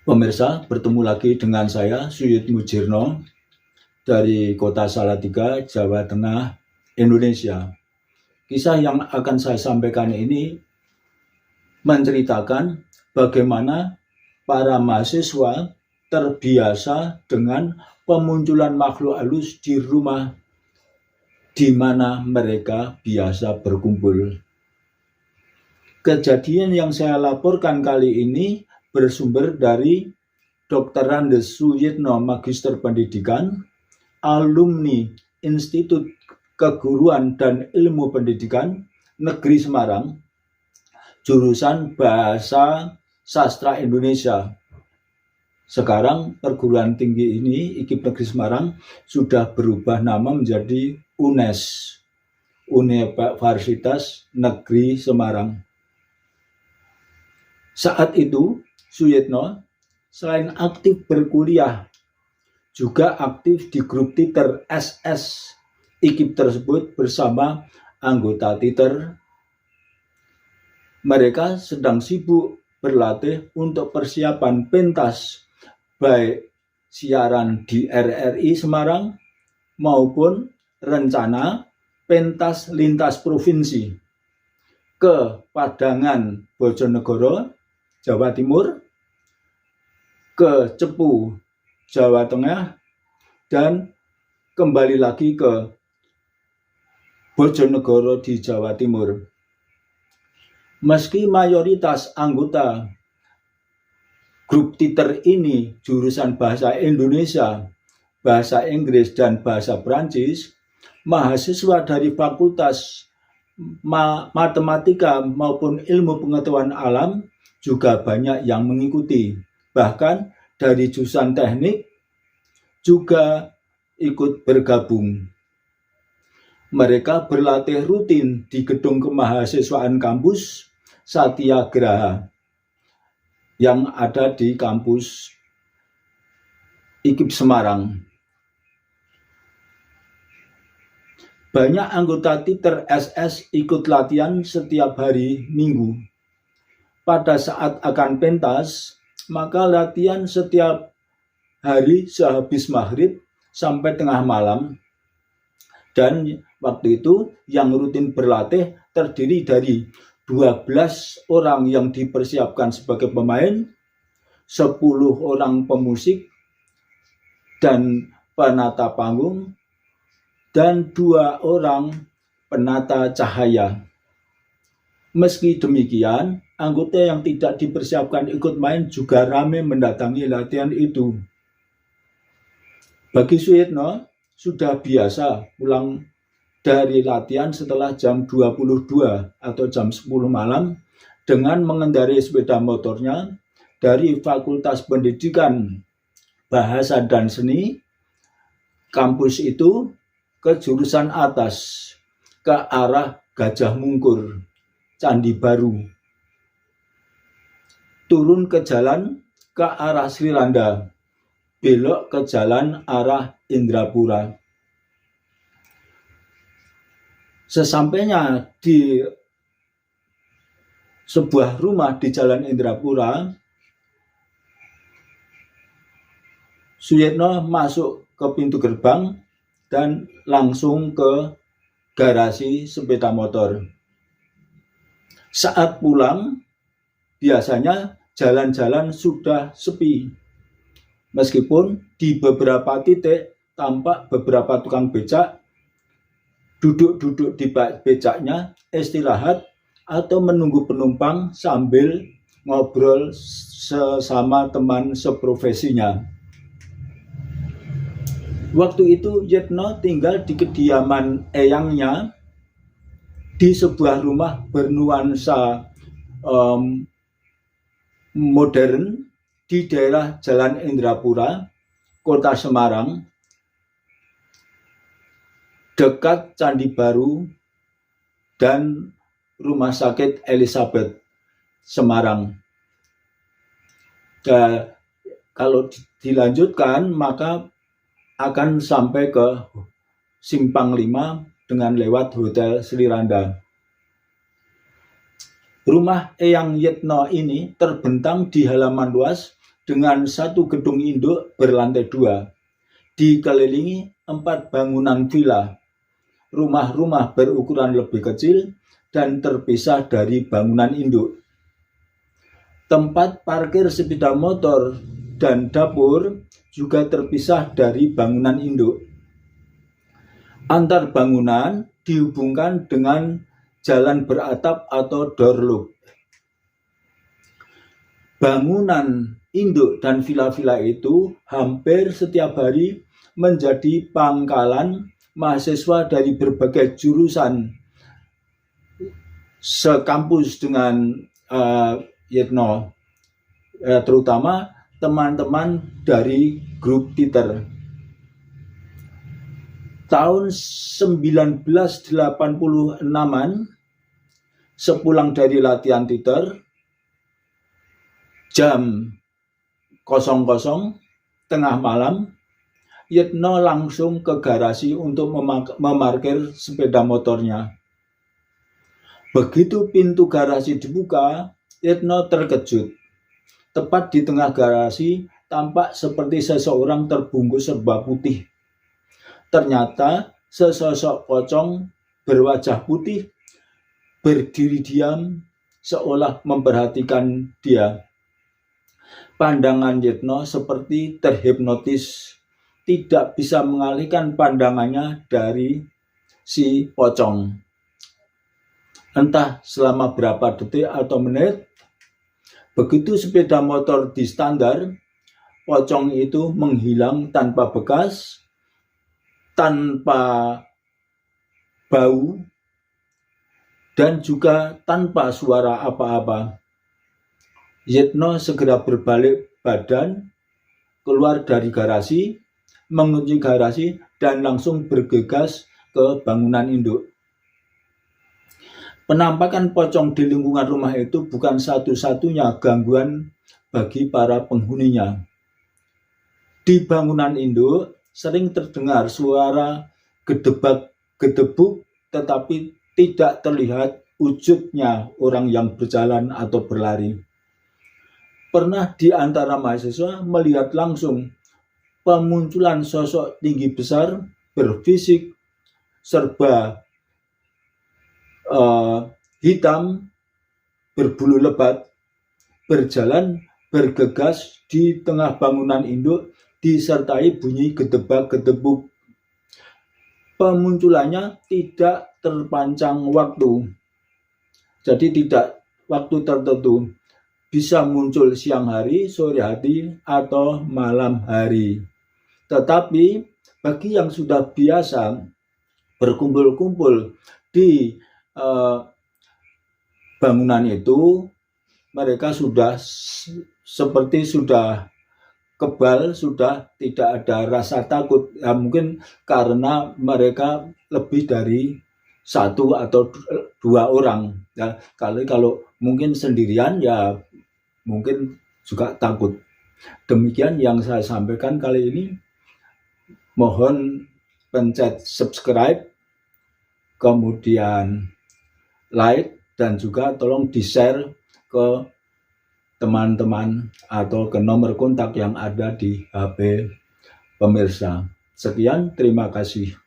Pemirsa, bertemu lagi dengan saya, Suyud Mujirno, dari Kota Salatiga, Jawa Tengah, Indonesia. Kisah yang akan saya sampaikan ini menceritakan bagaimana para mahasiswa terbiasa dengan pemunculan makhluk halus di rumah di mana mereka biasa berkumpul. Kejadian yang saya laporkan kali ini bersumber dari Dr. Randes Suyitno, Magister Pendidikan, alumni Institut Keguruan dan Ilmu Pendidikan Negeri Semarang, jurusan Bahasa Sastra Indonesia. Sekarang perguruan tinggi ini, IKIP Negeri Semarang, sudah berubah nama menjadi UNES, Universitas Negeri Semarang. Saat itu, Suyitno selain aktif berkuliah, juga aktif di grup Titer SS IKIP tersebut bersama anggota Titer. Mereka sedang sibuk berlatih untuk persiapan pentas, baik siaran di RRI Semarang maupun rencana pentas lintas provinsi ke Padangan, Bojonegoro, Jawa Timur, ke Cepu, Jawa Tengah, dan kembali lagi ke Bojonegoro di Jawa Timur. Meski mayoritas anggota grup Titer ini jurusan bahasa Indonesia, bahasa Inggris, dan bahasa Perancis, mahasiswa dari Fakultas Matematika maupun Ilmu Pengetahuan Alam juga banyak yang mengikuti. Bahkan dari jurusan teknik juga ikut bergabung. Mereka berlatih rutin di gedung kemahasiswaan kampus Satyagraha yang ada di kampus IKIP Semarang. Banyak anggota Titer SS ikut latihan setiap hari Minggu. Pada saat akan pentas, maka latihan setiap hari sehabis maghrib sampai tengah malam. Dan waktu itu yang rutin berlatih terdiri dari 12 orang yang dipersiapkan sebagai pemain, 10 orang pemusik dan penata panggung, dan 2 orang penata cahaya. Meski demikian, anggota yang tidak dipersiapkan ikut main juga ramai mendatangi latihan itu. Bagi Suyitno, sudah biasa pulang dari latihan setelah jam 22 atau jam 10 malam dengan mengendarai sepeda motornya dari Fakultas Pendidikan Bahasa dan Seni kampus itu ke jurusan atas, ke arah Gajah Mungkur, Candi Baru. Turun ke jalan ke arah Sriranda, belok ke jalan arah Indrapura. Sesampainya di sebuah rumah di jalan Indrapura, Suyitno masuk ke pintu gerbang dan langsung ke garasi sepeda motor. Saat pulang, biasanya jalan-jalan sudah sepi. Meskipun di beberapa titik tampak beberapa tukang becak duduk-duduk di becaknya istirahat atau menunggu penumpang sambil ngobrol sesama teman seprofesinya. Waktu itu Yitno tinggal di kediaman eyangnya di sebuah rumah bernuansa modern di daerah Jalan Indrapura, Kota Semarang, dekat Candi Baru dan Rumah Sakit Elizabeth, Semarang. Dan kalau dilanjutkan maka akan sampai ke Simpang 5 dengan lewat Hotel Sriranda. Rumah Eyang Yitno ini terbentang di halaman luas dengan satu gedung induk berlantai 2, dikelilingi 4 bangunan villa, rumah-rumah berukuran lebih kecil dan terpisah dari bangunan induk. Tempat parkir sepeda motor dan dapur juga terpisah dari bangunan induk. Antar bangunan dihubungkan dengan jalan beratap atau door loop. Bangunan induk dan villa-villa itu hampir setiap hari menjadi pangkalan mahasiswa dari berbagai jurusan sekampus dengan Yitno, terutama teman-teman dari grup Titer. Tahun 1986-an, sepulang dari latihan Titer, jam 00.00 tengah malam, Yitno langsung ke garasi untuk memarkir sepeda motornya. Begitu pintu garasi dibuka, Yitno terkejut. Tepat di tengah garasi tampak seperti seseorang terbungkus serba putih. Ternyata sesosok pocong berwajah putih berdiri diam seolah memperhatikan dia. Pandangan Yitno seperti terhipnotis, tidak bisa mengalihkan pandangannya dari si pocong. Entah selama berapa detik atau menit, begitu sepeda motor distandar, pocong itu menghilang tanpa bekas, tanpa bau, dan juga tanpa suara apa-apa. Yitno segera berbalik badan, keluar dari garasi, mengunci garasi, dan langsung bergegas ke bangunan induk. Penampakan pocong di lingkungan rumah itu bukan satu-satunya gangguan bagi para penghuninya. Di bangunan induk sering terdengar suara gedebak-gedebuk, tetapi tidak terlihat wujudnya orang yang berjalan atau berlari. Pernah di antara mahasiswa melihat langsung pemunculan sosok tinggi besar berfisik serba hitam, berbulu lebat, berjalan bergegas di tengah bangunan induk disertai bunyi gedebak-gedebuk. Pemunculannya tidak terpancang waktu, jadi tidak waktu tertentu, bisa muncul siang hari, sore hari, atau malam hari. Tetapi bagi yang sudah biasa berkumpul-kumpul di bangunan itu, mereka sudah seperti sudah kebal, sudah tidak ada rasa takut. Ya, mungkin karena mereka lebih dari 1 atau 2 orang. Ya, kalau mungkin sendirian ya mungkin juga takut. Demikian yang saya sampaikan kali ini. Mohon pencet subscribe, kemudian like, dan juga tolong di-share ke teman-teman atau ke nomor kontak yang ada di HP pemirsa. Sekian, terima kasih.